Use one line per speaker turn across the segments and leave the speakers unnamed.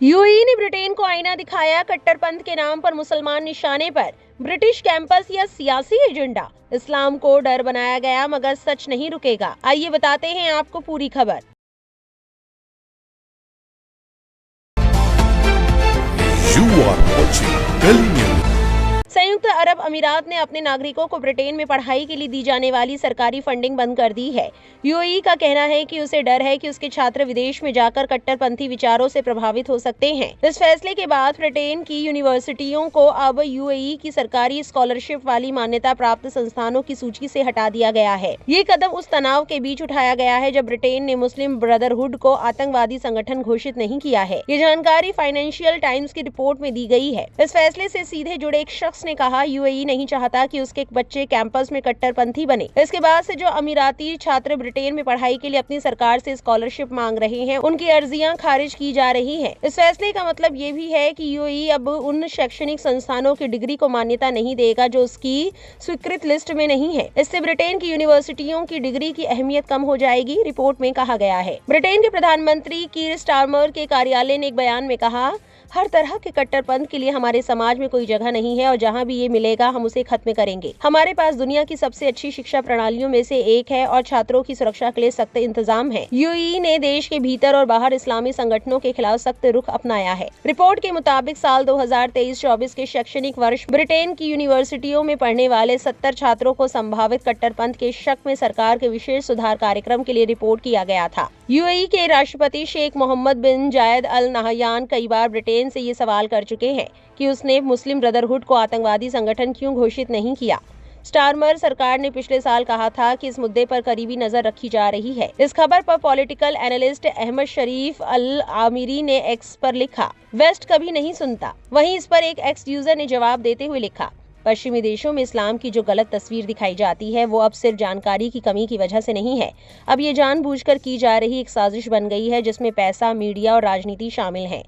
UAE ने Britain को आईना दिखाया, कट्टरपंथ के नाम पर मुसलमान निशाने पर। ब्रिटिश कैंपस या सियासी एजेंडा, इस्लाम को डर बनाया गया मगर सच नहीं रुकेगा। आइए बताते हैं आपको पूरी खबर।
You are watching Delhi News.
संयुक्त अरब अमीरात ने अपने नागरिकों को ब्रिटेन में पढ़ाई के लिए दी जाने वाली सरकारी फंडिंग बंद कर दी है। यूएई का कहना है कि उसे डर है कि उसके छात्र विदेश में जाकर कट्टरपंथी विचारों से प्रभावित हो सकते हैं। इस फैसले के बाद ब्रिटेन की यूनिवर्सिटियों को अब यूएई की सरकारी स्कॉलरशिप वाली मान्यता प्राप्त संस्थानों की सूची से हटा दिया गया है। ये कदम उस तनाव के बीच उठाया गया है जब ब्रिटेन ने मुस्लिम ब्रदरहुड को आतंकवादी संगठन घोषित नहीं किया है। ये जानकारी फाइनेंशियल टाइम्स की रिपोर्ट में दी गई है। इस फैसले से सीधे जुड़े एक शख्स ने कहा, यूएई नहीं चाहता कि उसके बच्चे कैंपस में कट्टरपंथी बने। इसके बाद से जो अमीराती छात्र ब्रिटेन में पढ़ाई के लिए अपनी सरकार से स्कॉलरशिप मांग रहे हैं, उनकी अर्जियां खारिज की जा रही हैं। इस फैसले का मतलब ये भी है कि यूएई अब उन शैक्षणिक संस्थानों की डिग्री को मान्यता नहीं देगा जो उसकी स्वीकृत लिस्ट में नहीं है। इससे ब्रिटेन की यूनिवर्सिटियों की डिग्री की अहमियत कम हो जाएगी, रिपोर्ट में कहा गया है। ब्रिटेन के प्रधानमंत्री कीर स्टारमर के कार्यालय ने एक बयान में कहा, हर तरह के कट्टरपंथ के लिए हमारे समाज में कोई जगह नहीं है और जहां भी ये मिलेगा हम उसे खत्म करेंगे। हमारे पास दुनिया की सबसे अच्छी शिक्षा प्रणालियों में से एक है और छात्रों की सुरक्षा के लिए सख्त इंतजाम है। यूएई ने देश के भीतर और बाहर इस्लामी संगठनों के खिलाफ सख्त रुख अपनाया है। रिपोर्ट के मुताबिक साल 2023-24 के शैक्षणिक वर्ष ब्रिटेन की यूनिवर्सिटियों में पढ़ने वाले 70 छात्रों को संभावित कट्टरपंथ के शक में सरकार के विशेष सुधार कार्यक्रम के लिए रिपोर्ट किया गया था। यूएई के राष्ट्रपति शेख मोहम्मद बिन जायद अल नाहयान कई बार ब्रिटेन से ये सवाल कर चुके हैं कि उसने मुस्लिम ब्रदरहुड को आतंकवादी संगठन क्यों घोषित नहीं किया। स्टारमर सरकार ने पिछले साल कहा था कि इस मुद्दे पर करीबी नजर रखी जा रही है। इस खबर पर पॉलिटिकल एनालिस्ट अहमद शरीफ अल आमिरी ने एक्स पर लिखा, वेस्ट कभी नहीं सुनता। वहीं इस पर एक एक्स यूजर ने जवाब देते हुए लिखा, पश्चिमी देशों में इस्लाम की जो गलत तस्वीर दिखाई जाती है वो अब सिर्फ जानकारी की कमी की वजह से नहीं है। अब ये जानबूझकर की जा रही एक साजिश बन गई है जिसमें पैसा, मीडिया और राजनीति शामिल हैं।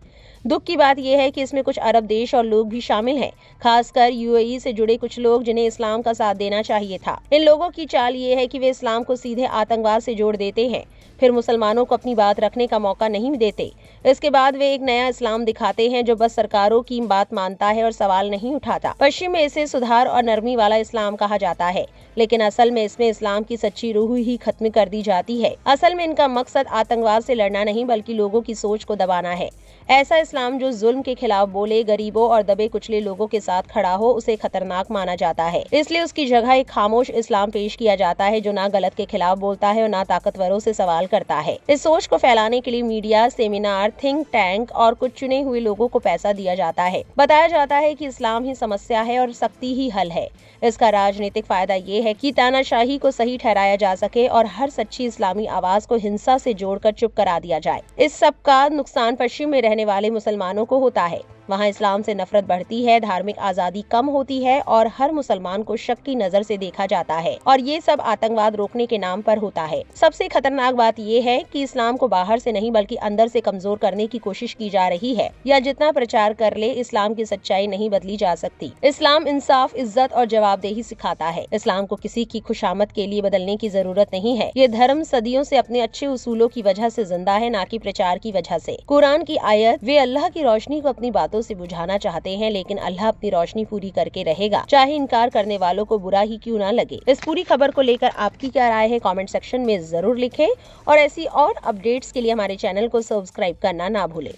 दुख की बात यह है कि इसमें कुछ अरब देश और लोग भी शामिल हैं, खासकर यूएई से जुड़े कुछ लोग जिन्हें इस्लाम का साथ देना चाहिए था। इन लोगों की चाल ये है कि वे इस्लाम को सीधे आतंकवाद से जोड़ देते हैं, फिर मुसलमानों को अपनी बात रखने का मौका नहीं देते। इसके बाद वे एक नया इस्लाम दिखाते हैं जो बस सरकारों की बात मानता है और सवाल नहीं उठाता। पश्चिम में इसे सुधार और नरमी वाला इस्लाम कहा जाता है, लेकिन असल में इसमें इस्लाम की सच्ची रूह ही खत्म कर दी जाती है। असल में इनका मकसद आतंकवाद से लड़ना नहीं बल्कि लोगों की सोच को दबाना है। ऐसा इस्लाम जो जुल्म के खिलाफ बोले, गरीबों और दबे कुचले लोगों के साथ खड़ा हो, उसे खतरनाक माना जाता है। इसलिए उसकी जगह एक खामोश इस्लाम पेश किया जाता है जो ना गलत के खिलाफ बोलता है और ना ताकतवरों से सवाल करता है। इस सोच को फैलाने के लिए मीडिया, सेमिनार, थिंक टैंक और कुछ चुने हुए लोगों को पैसा दिया जाता है। बताया जाता है कि इस्लाम ही समस्या है और सख्ती ही हल है। इसका राजनीतिक फायदा ये है कि तानाशाही को सही ठहराया जा सके और हर सच्ची इस्लामी आवाज को हिंसा से जोड़कर चुप करा दिया जाए। इस सब का नुकसान पश्चिम में रहने वाले मुसलमानों को होता है। वहाँ इस्लाम से नफरत बढ़ती है, धार्मिक आजादी कम होती है और हर मुसलमान को शक की नजर से देखा जाता है और ये सब आतंकवाद रोकने के नाम पर होता है। सबसे खतरनाक बात ये है कि इस्लाम को बाहर से नहीं बल्कि अंदर से कमजोर करने की कोशिश की जा रही है। या जितना प्रचार कर ले, इस्लाम की सच्चाई नहीं बदली जा सकती। इस्लाम इंसाफ, इज्जत और जवाबदेही सिखाता है। इस्लाम को किसी की खुशामद के लिए बदलने की जरूरत नहीं है। ये धर्म सदियों से अपने अच्छे उसूलों की वजह से जिंदा है, ना कि प्रचार की वजह से। कुरान की आयत, वे अल्लाह की रोशनी को अपनी बातों से बुझाना चाहते हैं लेकिन अल्लाह अपनी रोशनी पूरी करके रहेगा, चाहे इनकार करने वालों को बुरा ही क्यों ना लगे। इस पूरी खबर को लेकर आपकी क्या राय है, कमेंट सेक्शन में जरूर लिखें और ऐसी और अपडेट्स के लिए हमारे चैनल को सब्सक्राइब करना ना भूलें।